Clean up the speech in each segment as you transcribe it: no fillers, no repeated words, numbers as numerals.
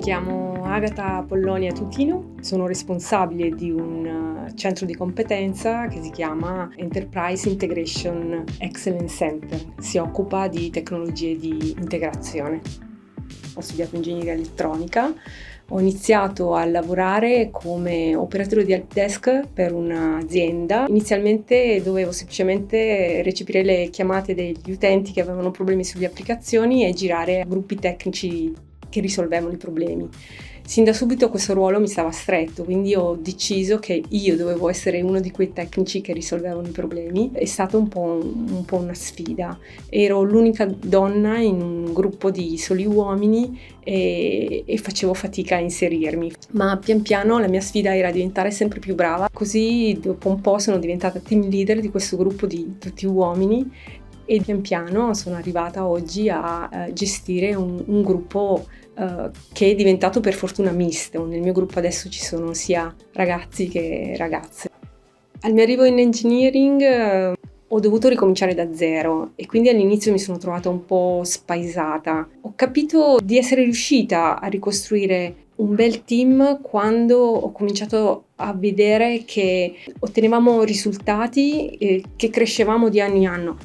chiamo Agata Apollonia Tutino, sono responsabile di un centro di competenza che si chiama Enterprise Integration Excellence Center. Si occupa di tecnologie di integrazione. Ho studiato ingegneria elettronica, ho iniziato a lavorare come operatore di help desk per un'azienda. Inizialmente dovevo semplicemente recepire le chiamate degli utenti che avevano problemi sulle applicazioni e girare a gruppi tecnici che risolvevano i problemi. Sin da subito questo ruolo mi stava stretto, quindi ho deciso che io dovevo essere uno di quei tecnici che risolvevano i problemi. È stata un po' una sfida. Ero l'unica donna in un gruppo di soli uomini e facevo fatica a inserirmi. Ma pian piano la mia sfida era diventare sempre più brava, così dopo un po' sono diventata team leader di questo gruppo di tutti uomini e pian piano sono arrivata oggi a gestire un gruppo che è diventato per fortuna misto. Nel mio gruppo adesso ci sono sia ragazzi che ragazze. Al mio arrivo in engineering ho dovuto ricominciare da zero e quindi all'inizio mi sono trovata un po' spaesata. Ho capito di essere riuscita a ricostruire un bel team quando ho cominciato a vedere che ottenevamo risultati che crescevamo di anno in anno.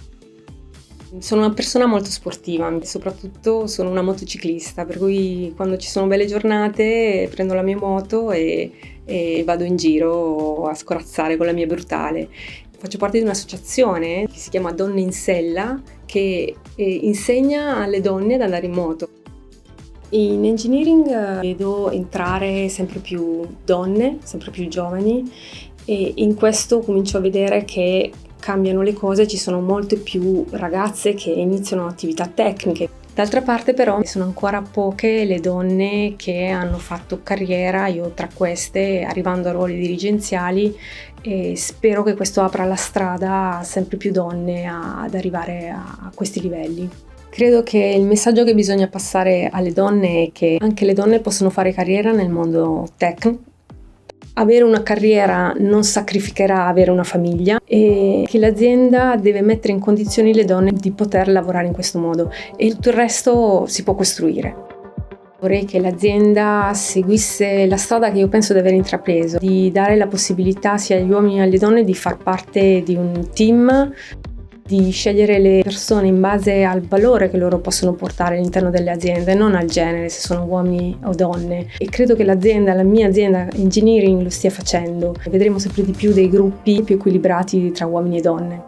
Sono una persona molto sportiva, soprattutto sono una motociclista, per cui quando ci sono belle giornate prendo la mia moto e vado in giro a scorazzare con la mia brutale. Faccio parte di un'associazione che si chiama Donne in Sella, che insegna alle donne ad andare in moto. In engineering vedo entrare sempre più donne, sempre più giovani, e in questo comincio a vedere che cambiano le cose, ci sono molte più ragazze che iniziano attività tecniche. D'altra parte però sono ancora poche le donne che hanno fatto carriera, io tra queste, arrivando a ruoli dirigenziali, e spero che questo apra la strada a sempre più donne ad arrivare a questi livelli. Credo che il messaggio che bisogna passare alle donne è che anche le donne possono fare carriera nel mondo tech. Avere una carriera non sacrificherà avere una famiglia e che l'azienda deve mettere in condizioni le donne di poter lavorare in questo modo e tutto il resto si può costruire. Vorrei che l'azienda seguisse la strada che io penso di aver intrapreso, di dare la possibilità sia agli uomini che alle donne di far parte di un team, di scegliere le persone in base al valore che loro possono portare all'interno delle aziende, non al genere, se sono uomini o donne. E credo che l'azienda, la mia azienda engineering, lo stia facendo. Vedremo sempre di più dei gruppi più equilibrati tra uomini e donne.